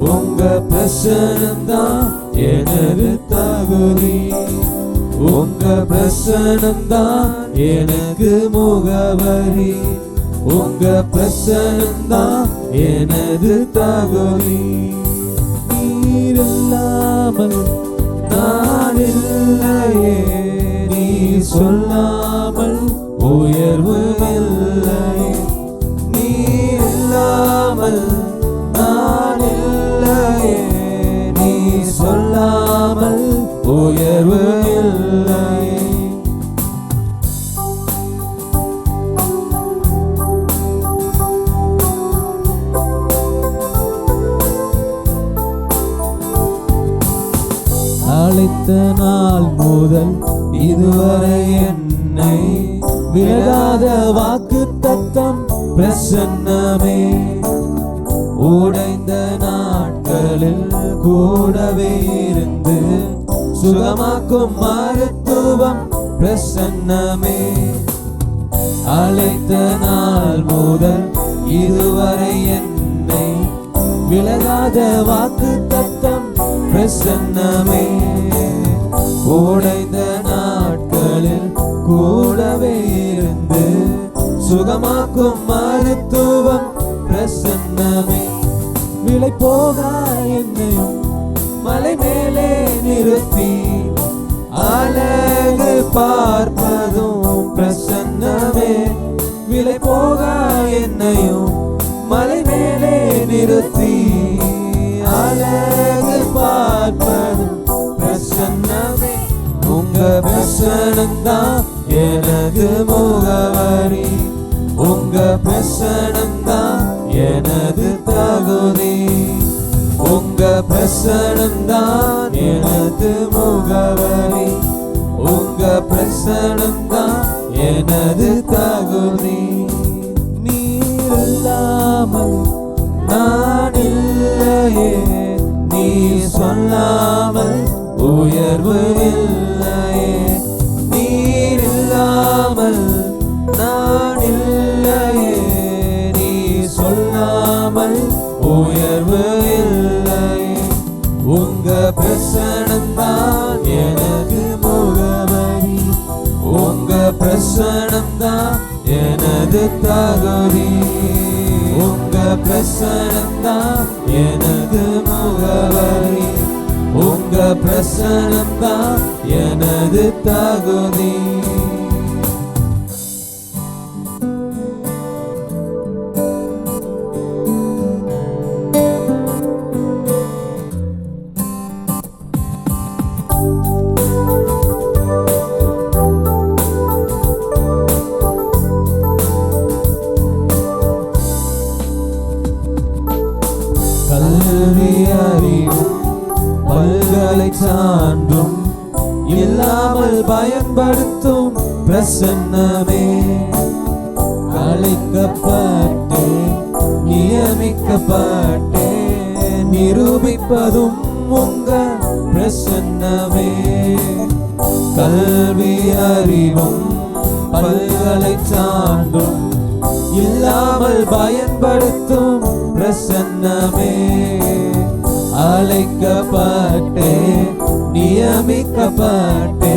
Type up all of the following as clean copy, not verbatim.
உங்க பிரசனம்தான் எனது தகுதி. உங்க பிரசனம்தான் எனக்கு முகவரி. உங்க பிரசனம்தான் எனது தகுதி. நீர் இல்லாமல் நான் இல்லையே, நீ சொல்லாமல் உயர்வு இல்லையே. நீர் இல்லாமல் நான் இல்லையே, நீ சொல்லாமல் உயர்வு இல்லையே. அழைத்த நாள் முதல் இதுவரை என்னை விலகாத வாக்குத்தத்தம் பிரசன்னமே. உடைந்த நாட்களில் கூடவே இருந்து சுகமாக்கும் மருத்துவம் பிரசன்னமே. அழைத்த நாள் முதல் இதுவரை என்னை விலகாத வாக்குத்தத்தம் பிரசன்னமே. உடைந்த நாட்களில் கூடவே இருந்து சுகமாக்கும் மருத்துவம் பிரசன்னமே. விலை போகா என்னையும் மலை மேலே நிறுத்தி அழகு பார்ப்பதும் பிரசன்னமே. விலை போகா என்னையும் மலை மேலே நிறுத்தி அழகு பார்ப்பதும் பிரசன்னமே. உங்க பிரசனம்தான் எனது முகவரி. உங்க பிரசனம்தான் எனது தகுதி. உங்க பிரசனம்தான் எனது முகவரி. உங்க பிரசனம்தான் எனது தகுதி. நீர் இல்லாமல் நான் இல்லையே, நீ சொல்லாமல் உயர்வு இல்லையே. நீர் இல்லாமல் நான் இல்லையே, நீ சொல்லாமல் உயர்வு இல்லையே. உங்க பிரசனம்தான் எனக்கு முகவரி. உங்க பிரசனம்தான் எனது தகுதி. உங்க பிரசனம்தான் எனது முகவரி. உங்க பிரசனம்தான் எனது தகுதி. கல்வி அறிவும் பல்கலை சான்றும் இல்லாமல் பயன்படுத்தும் பிரசன்னமே. அழைக்கப்பட்டே நியமிக்கப்பட்டே நிரூபிப்பதும் உங்க பிரசன்னமே. கல்வி அறிவும் பல்கலை சான்றும் இல்லாமல் பயன்படுத்தும் பிரசன்னமே. அழைக்கப்பட்டே நியமிக்கப்பட்டே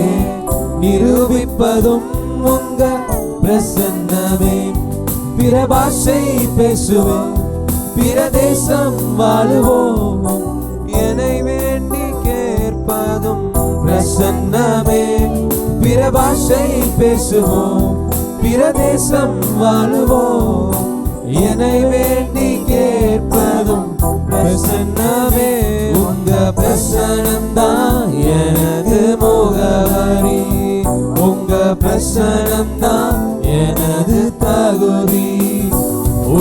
நிரூபிப்பதும் உங்க பிரசன்னமே. பிற பாஷை பேசுவேன், பிற தேசம் வாழுவோம், என்னை வேண்டி கேட்பதும் பிரசன்னமே. பிற பாஷை பேசுவோம், பிற தேசம் வாழுவோம், என்னை வேண்டி கேட்பதும் பிரசன்னமே. உங்க பிரசனம்தான் எனது முகவரி. உங்க பிரசனம்தான் எனது தகுதி.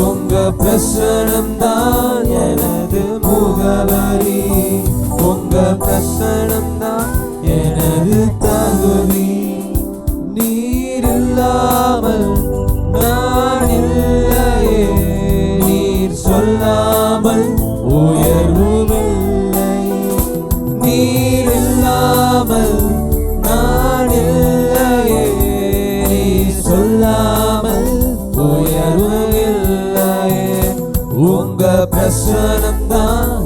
உங்க பிரசனம்தான் எனது முகவரி. உங்க பிரசனம்தான் எனது தகுதி. நீர் இல்லாமல் நான் இல்லையே, நீர் சொல்லாமல் உயர்வுமில்லை. நீர் இல்லாமல் நான் இல்லையே, நீர் சொல்லாமல் உயர்வு இல்லையே. உங்க பிரசனம்தான்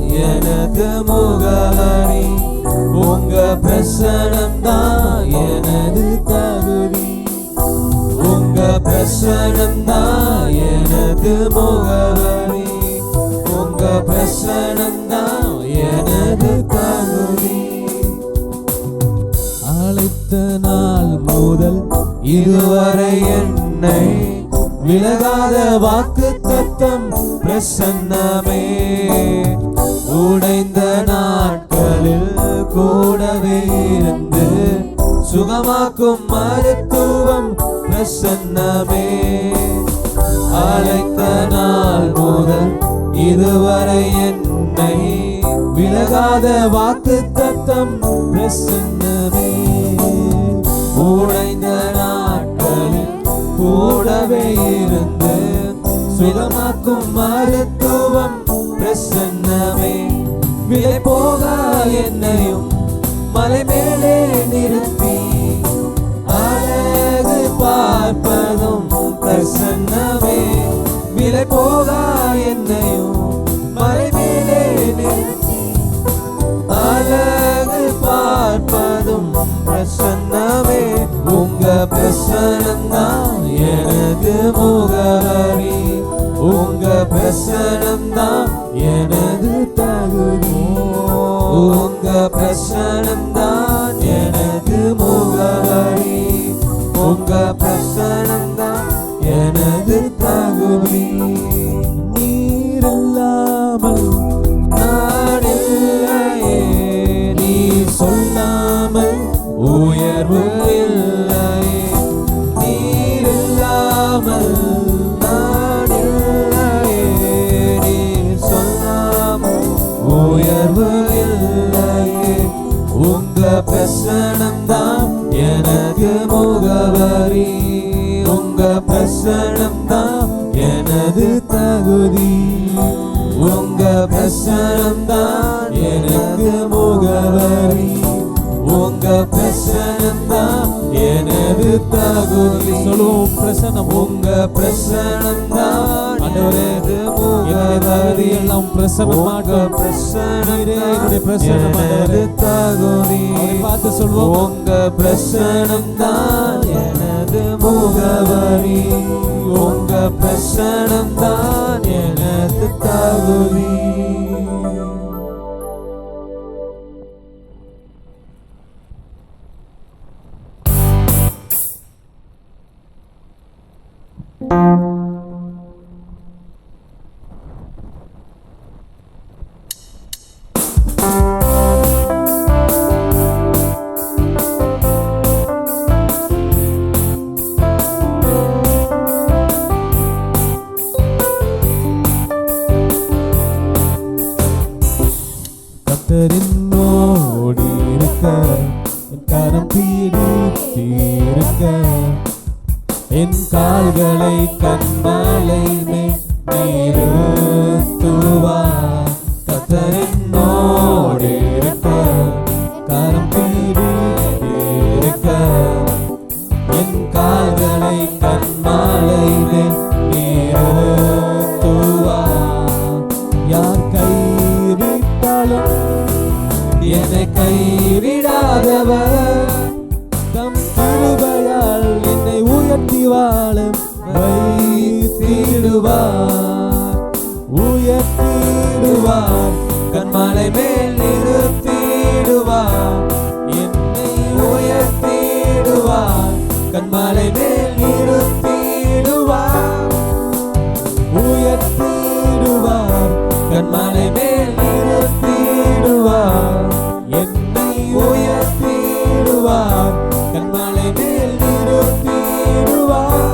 எனது முகவரி. உங்க பிரசனம் தான் எனது தகுதி. உங்க பிரசனம் தான் எனது முகவரி. உங்க பிரசனம் தான் எனது தகுதி. அழைத்த நாள் முதல் இதுவரை என்னை விலகாத வாக்குத்தத்தம் பிரசன்னமே. உடைந்த நாட்களில் கூடவே இருந்து சுகமாக்கும் மருத்துவம் பிரசன்னமே. அழைத்த நாள் முதல் இதுவரை என்னை விலகாத வாக்குத்தத்தம் பிரசன்னமே. உடைந்த நாட்களில் கூடவே இருந்து சுகமாக்கும் மருத்துவம் பிரசன்னமே. விலை போகா என்னையும் மலை மேலே நிறுத்தி அழகு பார்ப்பதும் பிரசன்னமே. விலை போகா என்னையும் மலை மேலே நிறுத்தி அழகு பார்ப்பதும் பிரசன்னமே. உங்க பிரசனம் தான் எனது முகவரி. உங்க பிரசனம் தான் எனது தகுதி. உங்க பிரசனம் தான் எனது முகவரி. உங்க பிரசனம் தான் எனது தகுதி. நீர் இல்லாமல் நான் இல்லையே, நீ சொல்லாமல் உயர்வு இல்லையே. நீர் இல்லாமல் நான் இல்லையே, நீ சொல்லாமல் உயர்வு இல்லையே. உங்க பிரசனம் தான் எனக்கு முகவரி. உங்க பிரசனம் தான் எனது தகுதி. உங்க பிரசனம் தான் எனக்கு முகவரி. உங்க பிரசனம் தான் எனது தகுதி. சொல்லுவோம் பிரசனம். உங்க பிரசனம் தான் எனது முகவரி. எல்லாம் பிரசனமாக பிரசனரே என்னுடைய பிரசனம் எனது தகுதி. பார்த்து சொல்வோம். உங்க பிரசனம் தான் எனது முகவரி. உங்க பிரசனம் தான் எனது தகுதி. கர்த்தரின்னோடு இருக்க, என் கரம் பிடித்திருக்க, என் கால்களை கன்மலை மேல் நிறுத்துவார். கர்த்தரின்னோடு இருக்க, கரம் பிடித்திருக்க, என் கால்களை கன்மலை மேல் நிறுத்துவார். யார் கைவிட்டாலும் என்னை கைவிடாதவர், தம் கிருபையால் என்னை உயர்த்தி வாழ வைத்திடுவார். உயர்த்திடுவார், கன்மலை மேல் நிறுத்திடுவார். என்னை உயர்த்திடுவார், கன்மலை மேல் நிறுத்திடுவார். உயர்த்திடுவார், கன்மலை மேல் நிறுத்திடுவார். என்னை உயர்த்திடுவார், கன்மலை மேல் நிறுத்திடுவார்.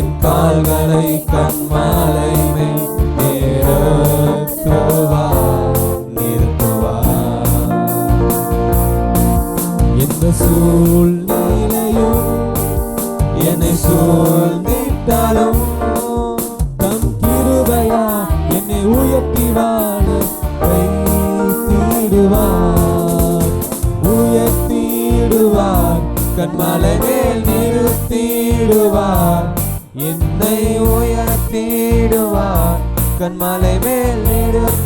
என் கால்களை கண்மாலை மேல் நிறுத்துவார். எந்த சூழ்நிலையும் என்னை சூழ்ந்திட்டாலும் தம் கிருபையா என்னை உயர்த்தி வாழ வைத்திடுவார். உயர்த்திடுவார், கண்மலை மேல் நிறுத்திடுவார். என்னை உயர்த்திடுவார், கண்மலை மேல் நிறுத்திடுவார்.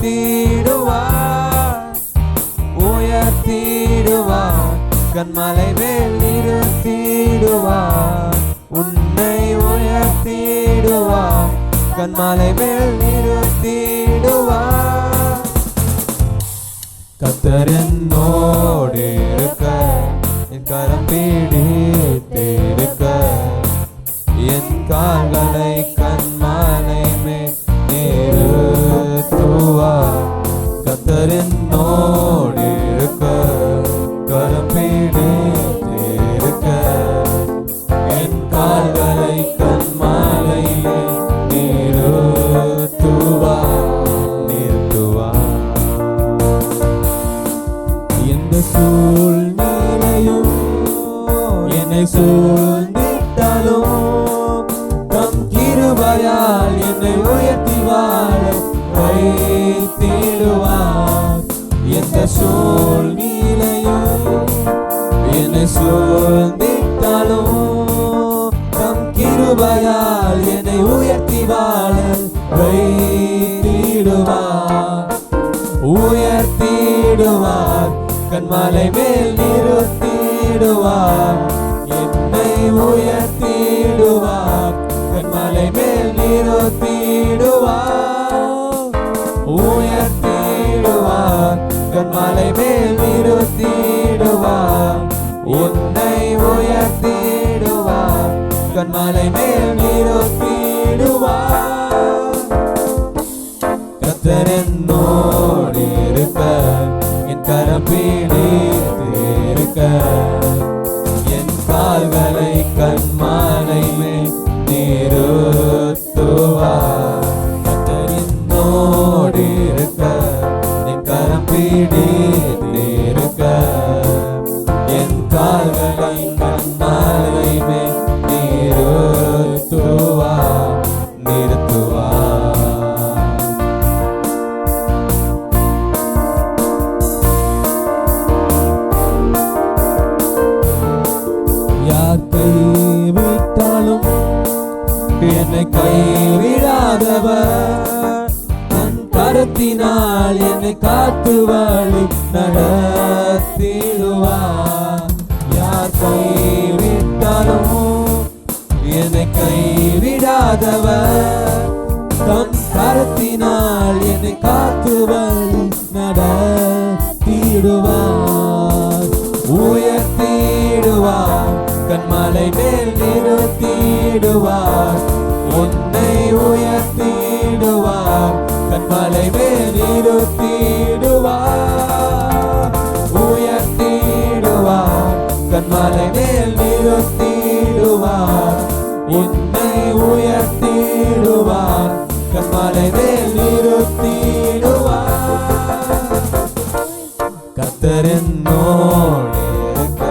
உயர்த்திடுவார், கண்மலை மேல் நிறுத்திடுவார். உன்னை உயர்த்திடுவார், கண்மலை மேல் நிறுத்திடுவார். கர்த்தர் என்னோடு இருக்க, என் கரம் பிடித்திருக்க, என் கால்களை கண்மலை மேல் நிறுத்துவார். கர்த்தர் என்னோடு இருக்க, கரம் பிடித்திருக்க, என் கால்களை கண்மலை மேல் நிறுத்துவார். எந்த சூழ்நிலையும் என்னை சூழ்ந்திட்டாலும் தம் கிருபையால் என்னை உயர்த்தி வாழ வைத்திடுவார். எந்த சூழ்நிலையும் என்னை சூழ்ந்திட்டாலும் தம் கிருபையால் என்னை உயர்த்தி வாழ வைத்திடுவார். உயர்த்திடுவார், கண்மலை மேல் நிறுத்திடுவார். என்னை உயர்த்திடுவார், கண்மலை மேல் நிறுத்திடுவார். உயர்த்திடுவார், கண்மலை மேல் நிறுத்திடுவார். உன்னை உயர்த்திடுவார், கண்மலை மேல் நிறுத்திடுவார். கர்த்தர் என்னோடு இருக்க, என் கரம் பிடித்திருக்க, என் கால்களை கண்மலை மேல் நிறுத்துவார். கர்த்தர் என்னோடு இருக்க, என் கரம் பிடித்திருக்க, என் கால்களை கண்மலை மேல் நிறுத்துவார். யார் கைவிட்டாலும் என்னை கைவிடாதவர், தன் கரத்தினால் என்னை காத்து வழி நடத்திடுவார். யார் கைவிட்டாலும் என்னை கைவிடாதவர், தன் கரத்தினால் என்னை காத்து வழி நடத்திடுவார். உயர்த்திடுவார், கண்மலை மேல் நிறுத்திடுவார். உன்னை உயர்த்திடுவார், கண்மலை மேல் நிறுத்திடுவார். உயர்த்திடுவார், கண்மலை மேல் நிறுத்திடுவார். உன்னை உயர்த்திடுவார், கண்மலை மேல் நிறுத்திடுவார். கர்த்தர் என்னோடு இருக்க,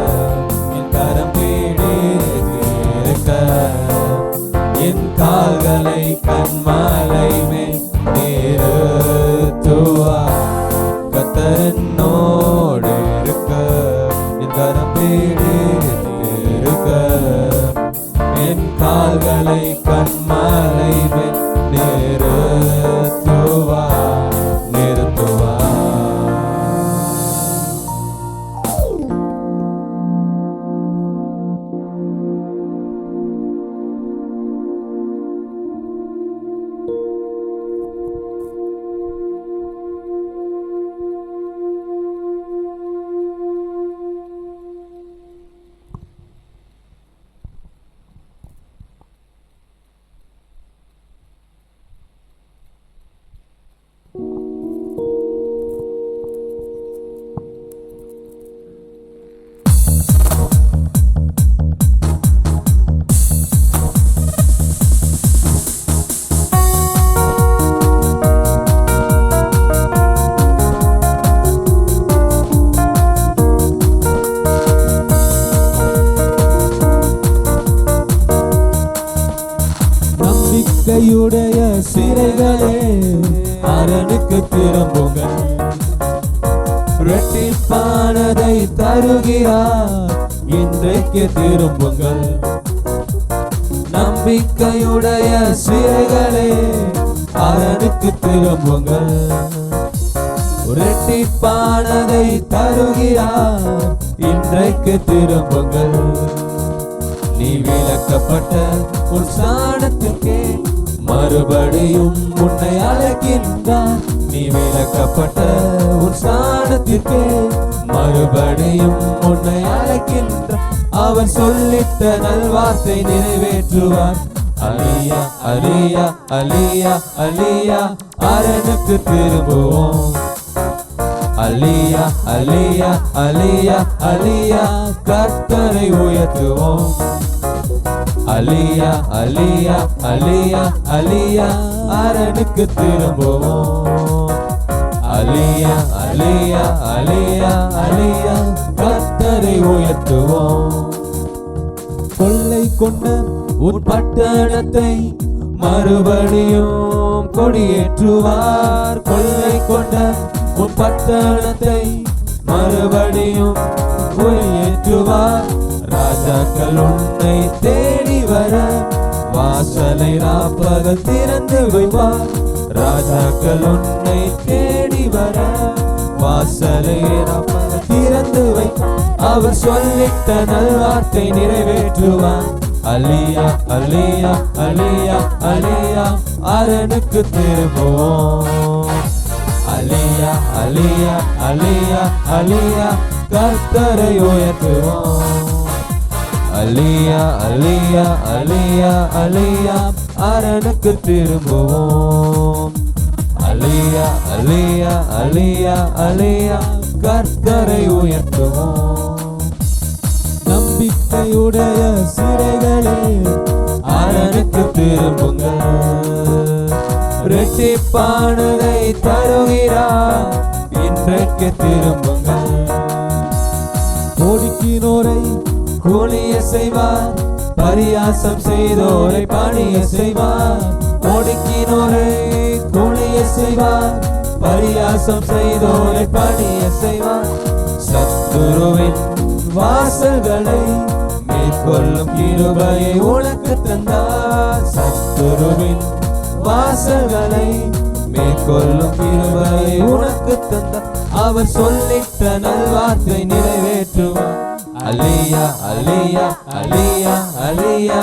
என் கரம் பிடித்திருக்க, என் கால்களை கண்மலை மேல் நிறுத்துவார். கர்த்தர் என்னோடு இருக்க, என் கரம் பிடித்திருக்க, என் கால்களை கண்மலை மேல் நிறுத்துவார். நம்பிக்கையுடைய சிறைகளே அரணுக்கு திரும்புங்கள். இரட்டிப்பானதை தருகிறார், இன்றைக்கு திரும்புங்கள். நம்பிக்கையுடைய சிறைகளே அரணுக்கு திரும்புங்கள். இரட்டிப்பானதை தருகிறார், இன்றைக்கு திரும்புங்கள். நீ விலக்கப்பட்ட உன் ஸ்தானத்துக்கே மறுபடியும் உன்னை அழைக்கின்றார். நீ விலக்கப்பட்ட உன் ஸ்தானத்துக்கே மறுபடியும் உன்னை அழைக்கின்றார். அவர் சொல்லிட்ட நல்வார்த்தை நிறைவேற்றுவார். அலியா அலியா அலியா அலியா அரணுக்கு திரும்புவோம். அலியா அலியா அலியா அலியா கர்த்தரை உயர்த்துவோம். அலியா அலியா அலியா அலியா அரணுக்கு திரும்புவோம். அலியா அலியா அலியா அலியா கர்த்தரை உயர்த்துவோம். கொள்ளை கொண்ட உன் பட்டணத்தை மறுபடியும் கொடியேற்றுவார். கொள்ளை கொண்ட உன் பட்டணத்தை மறுபடியும் கொடியேற்றுவார். ராஜாக்கள் உன்னை தேடி வர வாசலை ராப்பகல் திறந்து வைப்பார். ராஜாக்கள் உன்னை தேடி வர வாசலை ராப்பகல் திறந்து வைப்பார். அவர் சொல்லிட்ட நல்வார்த்தை நிறைவேற்றுவார். அலியா அலியா அலியா அலியா அரணுக்கு திரும்புவோம். அலியா அலியா அலியா அலியா கர்த்தரை உயர்த்துவோம். அலியா அலியா அலியா அலியா அரணுக்கு திரும்புவோம். அலியா அலியா அலியா அலியா கர்த்தரை உயர்த்துவோம். நம்பிக்கையுடைய சிறைகளே அரணுக்கு திரும்புங்கள். இரட்டிப்பானதை தருகிறார், இன்றைக்கு திரும்புங்கள். ஒடுக்கினோரை கூலிய செய்வார், பரியாசம் செய்தோரை பணிய செய்வார். ஒடுக்கினோரை கூலிய செய்வார், பரியாசம் செய்தோரை பணிய செய்வார். சத்துருவின் வாசல்களை மேற்கொள்ளும் கிருபையை உனக்கு தந்தார். சத்துருவின் வாசல்களை மேற்கொள்ளும் கிருபையை உனக்கு தந்தார். அவர் சொல்லிட்ட நல்வார்த்தை நிறைவேற்றுவார். அலியா அலியா அலியா அலியா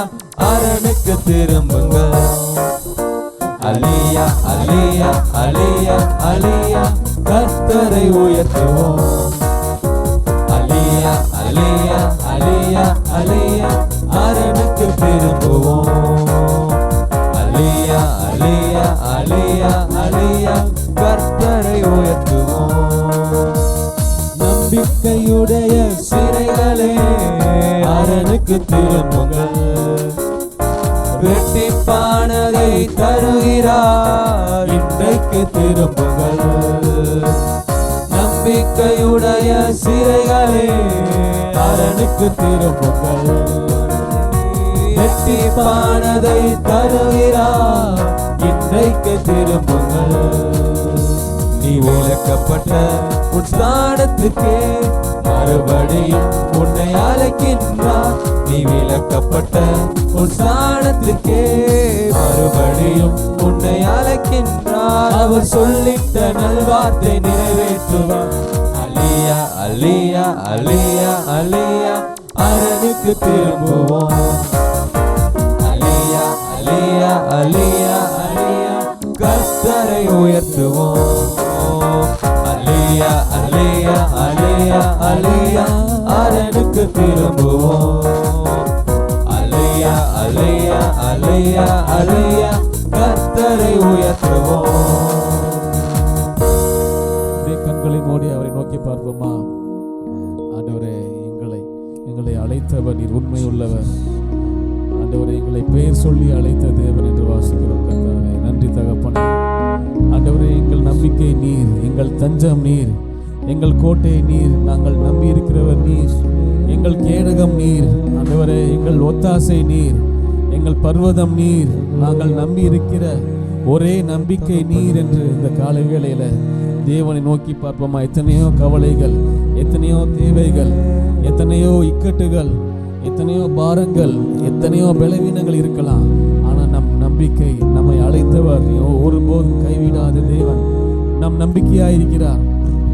அரணுக்கு திரும்புங்கள். அலியா அலியா அலியா அலியா கர்த்தரை உயர்த்துவோம். அலியா அலியா அலியா அலியா அரணுக்கு திரும்புவோம். அலியா அலியா அலியா அலியா கர்த்தரை உயர்த்துவோம். நம்பிக்கையுடைய சிறைகளே அரணுக்கு திரும்புங்கள். இரட்டிப்பானதை தருகிறார், இன்றைக்கு திரும்புங்கள். நம்பிக்கையுடைய சிறைகளே அரணுக்கு திரும்புங்கள். இரட்டிப்பானதை தருகிறார், இன்றைக்கு திரும்புங்கள். நீ விலக்கப்பட்ட உன் ஸ்தானத்துக்கே மறுபடியும் உன்னை அழைக்கின்றார். நீ விலக்கப்பட்ட உன் ஸ்தானத்துக்கே மறுபடியும் உன்னை அழைக்கின்றார். அவர் சொல்லிட்ட நல்வார்த்தை நிறைவேற்றுவார். அலியா அலியா அலியா அலியா அரணுக்கு திரும்புவோம். அலியா அலியா அலியா அலியா கர்த்தரை உயர்த்துவோம். அலியா அலியா அலியா அலியா அரணுக்கு திரும்புவோம். அலியா அலியா அலியா அலியா கர்த்தரை உயர்த்துவோம். கண்களை மூடி அவரை நோக்கி பார்ப்போமா? ஆண்டவரே, எங்களை அழைத்தவர் நீர் உண்மை உள்ளவர். ஆண்டவரே, எங்களை பெயர் சொல்லி அழைத்த தேவன் என்று வாசிக்கிறோம். கர்த்தாவே, நன்றி தகப்பனே. ஆண்டவரே, எங்கள் நம்பிக்கை நீர், எங்கள் தஞ்சம் நீர், எங்கள் கோட்டை நீர், நாங்கள் நம்பி இருக்கிறவர் நீர், எங்கள் கேடகம் நீர். ஆண்டவரே, எங்கள் ஒத்தாசை நீர், எங்கள் பர்வதம் நீர், நாங்கள் நம்பி இருக்கிற ஒரே நம்பிக்கை நீர் என்று இந்த காலை வேளையில தேவனை நோக்கி பார்ப்போமா? எத்தனையோ கவலைகள், எத்தனையோ தேவைகள், எத்தனையோ இக்கட்டுகள், எத்தனையோ பாரங்கள், எத்தனையோ பலவீனங்கள் இருக்கலாம். ஆனால் நம் நம்பிக்கை, நம்மை அழைத்தவர் ஒருபோதும் கைவிடாத தேவன் நம் நம்பிக்கையாயிருக்கிறார்.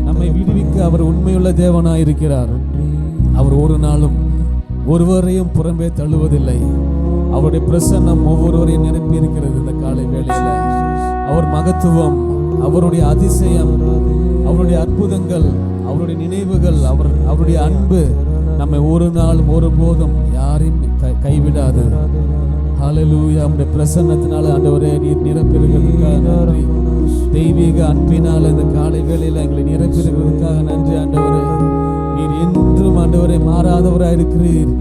நம்மை விடுவிக்க அவர் உண்மையுள்ள தேவனாயிருக்கிறார். அவர் ஒரு நாளும் ஒருவரையும் புறம்பே தள்ளுவதில்லை. அவருடைய பிரசன்னம் ஒவ்வொருவரையும் நிரப்பி இருக்கிறது. இந்த காலை வேளையில அவர் மகத்துவம், அவருடைய அதிசயம், அவருடைய அற்புதங்கள், அவருடைய நினைவுகள், அவருடைய அன்பு நம்மை ஒரு நாளும் ஒருபோதும் யாரையும் கைவிடாது. ஹல்லேலூயா. நம்முடைய பிரசன்னத்தினால ஆண்டவரே நீர் நிரப்பியிருக்கிறதுக்காக நன்றி. தெய்வீக அன்பினால இந்த காலை வேளையில எங்களை நிரப்பியிருக்கிறதுக்காக நன்றி ஆண்டவரே. நீர் என்றும் ஆண்டவரே மாறாதவராய் இருக்கிறீர்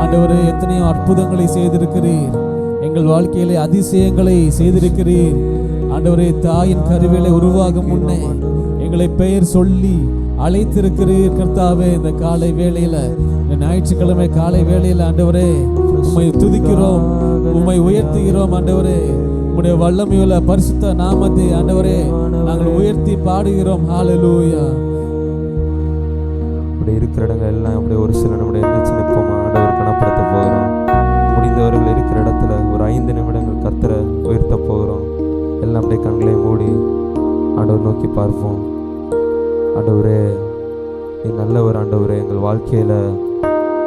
ஆண்டவரே. எத்தனையோ அற்புதங்களை செய்திருக்கிறீர், எங்கள் வாழ்க்கையிலே அதிசயங்களை செய்திருக்கிறீர் ஆண்டவரே. தாயின் கருவிலே உருவாகும் முன்னே எங்களை பெயர் சொல்லி அழைத்திருக்கிறீர் கர்த்தாவே. இந்த காலை வேளையில, இந்த ஞாயிற்றுக்கிழமை காலை வேளையில ஆண்டவரே உம்மை துதிக்கிறோம், உம்மை உயர்த்துகிறோம் ஆண்டவரே. உம்முடைய வல்லமையுள்ள பரிசுத்த நாமத்தை ஆண்டவரே நாங்கள் உயர்த்தி பாடுகிறோம். ஹல்லேலூயா. அப்படி இருக்கிற இடங்கள் எல்லாம் அப்படியே ஒரு சில நம்முடைய எந்திரிச்சு நிற்போமா? ஆண்டவர் கனப்படுத்த போகிறோம். முடிந்தவர்கள் இருக்கிற இடத்துல ஒரு 5 நிமிடங்கள் கர்த்தரை உயர்த்த போகிறோம். எல்லாம் அப்படியே கண்களை மூடி ஆண்டவர் நோக்கி பார்ப்போம். ஆண்டவரே நீ நல்லவர் ஆண்டவரே. எங்கள் வாழ்க்கையில்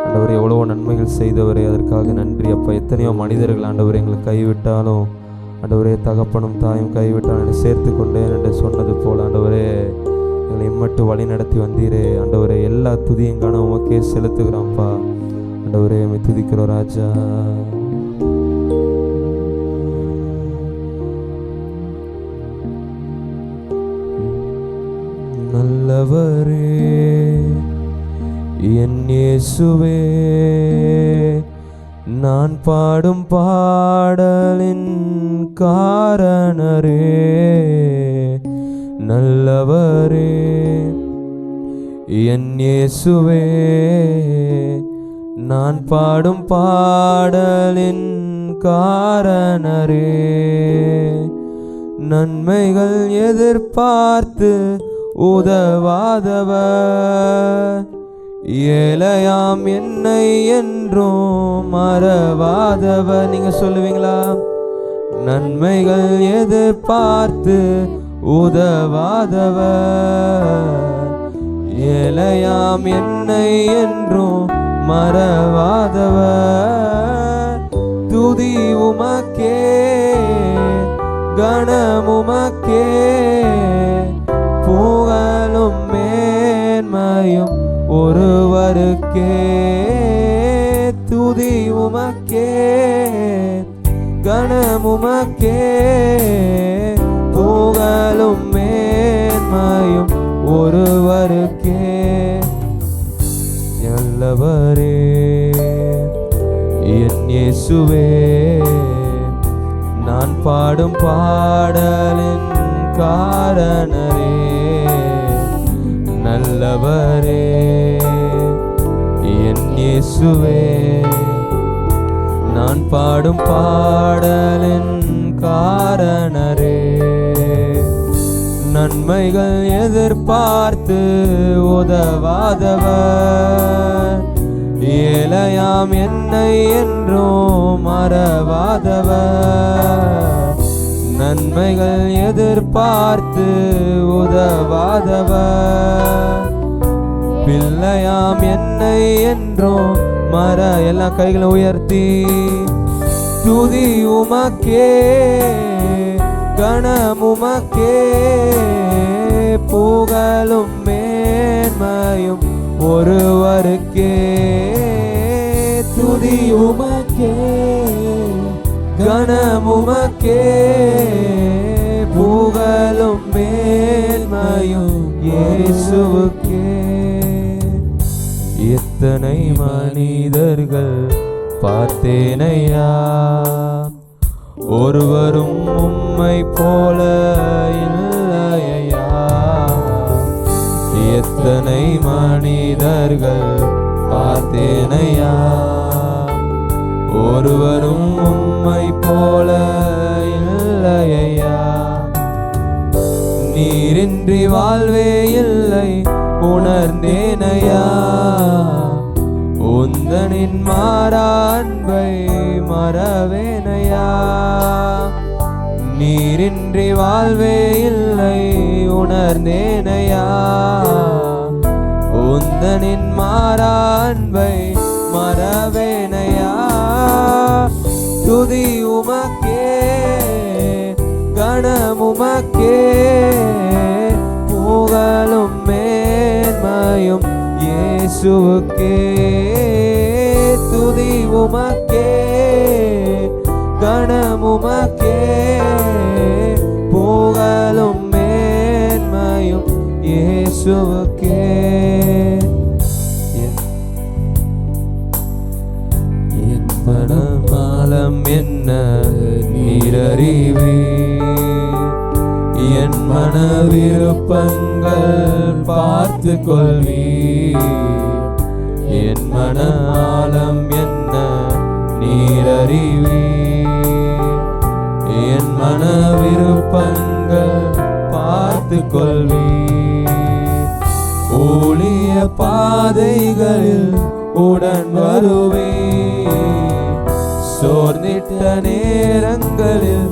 ஆண்டவரே எவ்வளவோ நன்மைகள் செய்தவரே, அதற்காக நன்றி அப்பா. எத்தனையோ மனிதர்கள் ஆண்டவரே எங்களை கைவிட்டாலும் ஆண்டவரே, தகப்பனும் தாயும் கைவிட்டாலும் என்னை சேர்த்து கொண்டேன் என்று சொன்னது போல் ஆண்டவரே எங்களை இம்மட்டு வழி நடத்தி வந்தீரே ஆண்டவரே. எல்லா துதியும் காண உமக்கே செலுத்துகிறான்ப்பா ஆண்டவரே. எம்மை துதிக்கிறோம் ராஜா. நல்லவரே என் இயேசுவே, நான் பாடும் பாடலின் காரணரே. நல்லவரே என் இயேசுவே, நான் பாடும் பாடலின் காரணரே. நன்மைகள் எதிர்பார்த்து உதவாதவர், ஏழையாம் என்னை என்றும் மறவாதவர். நீங்க சொல்லுவீங்களா? நன்மைகள் எதிர்பார்த்து உதவாதவர், ஏழையாம் என்னை என்றும் மறவாதவர். துதி உமக்கே, கணமுமக்கே, புகழும் மேன்மையும் ஒருவருக்கே. துதி உமக்கே, கணமுமக்கே, புகழும் மேன்மையும் ஒருவருக்கே. நல்லவரே என் இயேசுவே, நான் பாடும் பாடலின் காரணரே. நல்லவரே என் இயேசுவே, நான் பாடும் பாடலின் காரணரே. நன்மைகள் எதிர்பார்த்து உதவாதவர், ஏழையாம் என்னை என்றும் மறவாதவர். நன்மைகள் எதிர்பார்த்து உதவாதவர், பிள்ளையாம் என்னை என்றும் மற. எல்லா கைகளை உயர்த்தி துதி உமக்கே, கணமுமக்கே, புகழும் மேன்மையும் ஒருவருக்கே. துதி உமக்கே, கணமுமக்கே, புகழும் மேன்மையும் இயேசுவுக்கே. எத்தனை மனிதர்கள் பார்த்தேனையா, ஒருவரும் உம்மை போல இல்லையா. எத்தனை மனிதர்கள் பார்த்தேனையா, ஒருவரும் நீரின்றி வாழ்வே இல்லை உணர்ந்தேனையா உந்தனின் மாறா அன்பை மறவேனையா நீரின்றி வாழ்வே இல்லை உணர்ந்தேனையா உந்தனின் மாறா அன்பை மறவேனையா துதி உமக்கே கணம் உமக்கே புகழும் மேன்மையும் இயேசுவுக்கே துதி உமக்கே கணம் உமக்கே புகழும் மேன்மையும் இயேசுவுக்கே என் மனமாலம் என்ன நீரறிவே என் மன விருப்பங்கள் பார்த்து கொள்வி என் மன ஆழம் என்ன நீரறிவி என் மன விருப்பங்கள் பார்த்து கொள்வி ஊழிய பாதைகளில் உடன் வருவே சோர்ந்திட்ட நேரங்களில்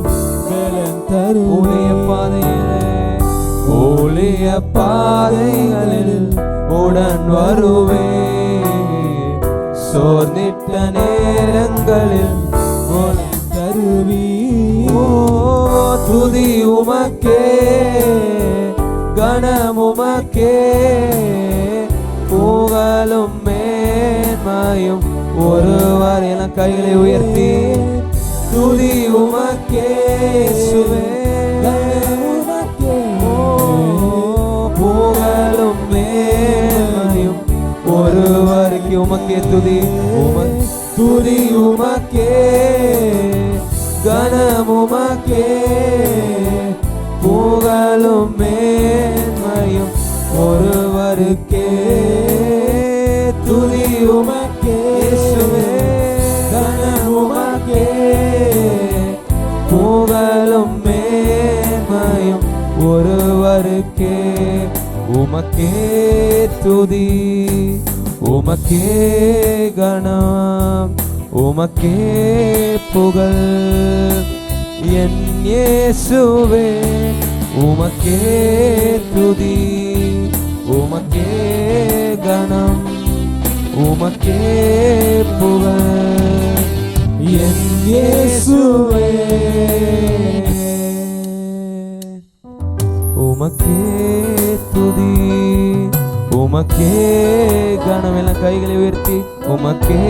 ஊழிய பாதைகளில் உடன் வருவே சோர்ந்திட்ட நேரங்களில் தருவி துதி உமக்கே கணம் உமக்கே புகழும் மேன்மையும் ஒருவர் என கைகளை உயர்த்தி துதி உமக்கே சுவே புகழும் மேன்மையும் ஒருவருக்கு உமக்கே துதி துதி உமக்கே கணம் உமக்கே புகழும் மேன்மையும் ஒருவருக்கே துதி உமக்கே சுவே கணம் உமக்கே புகழும் மேன்மையும் ஒருவருக்கே உமக்கே துதி உமக்கே கணம் உமக்கே புகழ் என் இயேசுவே உமக்கே துதி உமக்கே கணம் உமக்கே புகழ் என் இயேசுவே உமக்கே துதி உமக்கே கணம் எல்லாம் கைகளை உயர்த்தி உமக்கே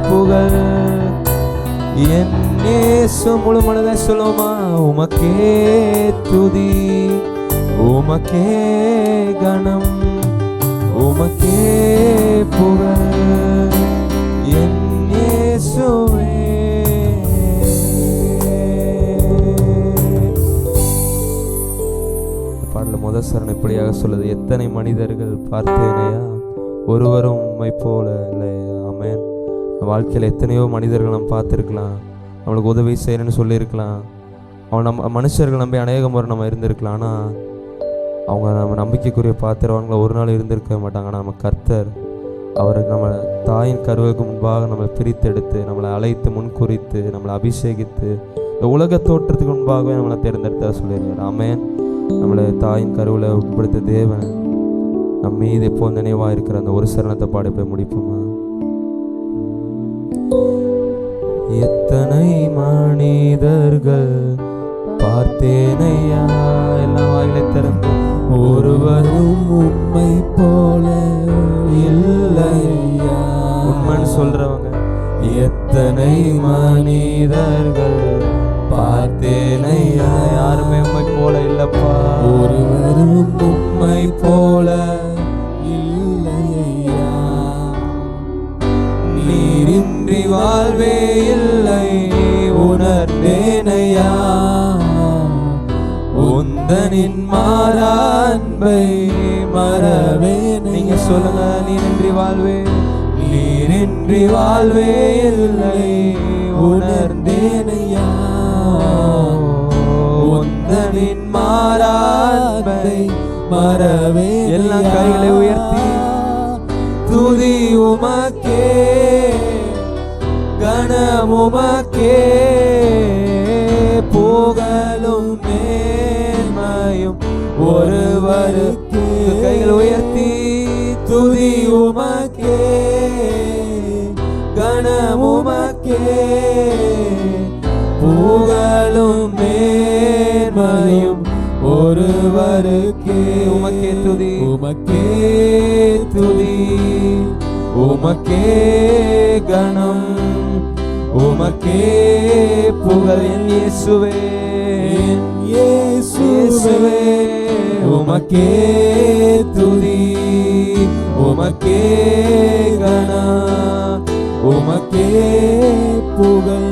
புகழ் என் இயேசு முழு மனதாய் சொல்லுமா உமக்கே துதி உமக்கே கணம் உமக்கே புகழ் என் இயேசுவே பாடல முதல் சரணம் இப்படியாக சொல்லுது எத்தனை மனிதர்கள் பார்த்தேனையா ஒருவரும் உம்மை போல இல்லை ஆமென் வாழ்க்கையில் எத்தனையோ மனிதர்கள் நம்ம பார்த்துருக்கலாம் நம்மளுக்கு உதவி செய்யணும்னு சொல்லியிருக்கலாம் அவன் மனுஷர்கள் நம்பி அநேக முறை நம்ம இருந்திருக்கலாம் ஆனால் அவங்க நம்ம நம்பிக்கைக்குரிய பாத்திரவங்களை ஒரு நாள் இருந்திருக்க மாட்டாங்க ஆனால் நம்ம கர்த்தர் அவருக்கு நம்ம தாயின் கருவுக்கு முன்பாக நம்மளை பிரித்தெடுத்து நம்மளை அழைத்து முன்குறித்து நம்மளை அபிஷேகித்து இந்த உலக தோற்றத்துக்கு முன்பாகவே நம்மளை தேர்ந்தெடுத்த சொல்லியிருக்கார் ஆமென் நம்மளை தாயின் கருவில் உட்படுத்த தேவன் நம்ம மீது எப்போ நினைவாக இருக்கிற அந்த ஒரு சரணத்தை பாடி போய் முடிப்போமா எத்தனை மனிதர்கள் பார்த்தேனையா எல்லாம் வாயிலை திறந்து ஒருவரும் உம்மை போல இல்லையா உண்மைன்னு சொல்றவங்க எத்தனை மனிதர்கள் பார்த்தேனையா யாருமே உம்மை போல இல்லப்பா ஒருவரும் உம்மை போல இல்லையா நீரின்றி வாழ்வே இல்லை உணர்ந்தேனையா உந்தனின் மாறா அன்பை மறவே நீங்க சொல்லுங்க நீரின்றி வாழ்வே நீரின்றி வாழ்வே இல்லை உணர்ந்தேனையா உந்தனின் மாறாண்மை மறவே. எல்லா கைகளை உயர்த்தி துதி உமக்கே, கணம் உமக்கே, புகழும் மேன்மையும் ஒருவருக்கு. கைகளை உயர்த்தி துதி உமக்கே, கணம் உமக்கே, புகழும் மேன்மையும் ஒருவருக்கே. உமக்கே துதி, உமக்கே துதி, உமக்கே கணம், உமக்கே புகழ். என் இயேசுவே, என் இயேசுவே, உமக்கே துதி, உமக்கே கணம், உமக்கே புகழ்.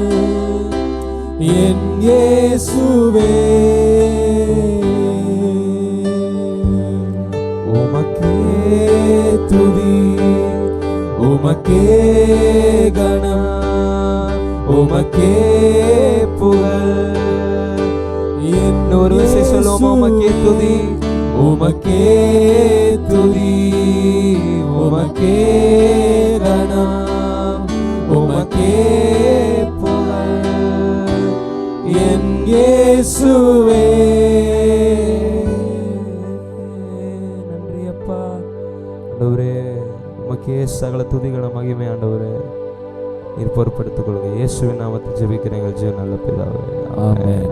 என் இயேசுவே, உமக்கே துதி, உமக்கே கணம், உமக்கே புகழ். இன்னொரு விசை சொல்லுவோம். உமக்கே துதி, உமக்கே துதி, உமக்கே கணம், உமக்கே புகழ். என் இயேசுவே. நன்றி அப்பா. ஆண்டவரே, உமக்கே சகல துதிகள மகிமை. ஆண்டவரே, நீர் பொறுப்படுத்திக் கொள்ளுங்க. இயேசுவின் நாமத்தில் ஜெபிக்கிறேன் எங்கள் ஜீவன் நல்ல பிதாவே. ஆமென்.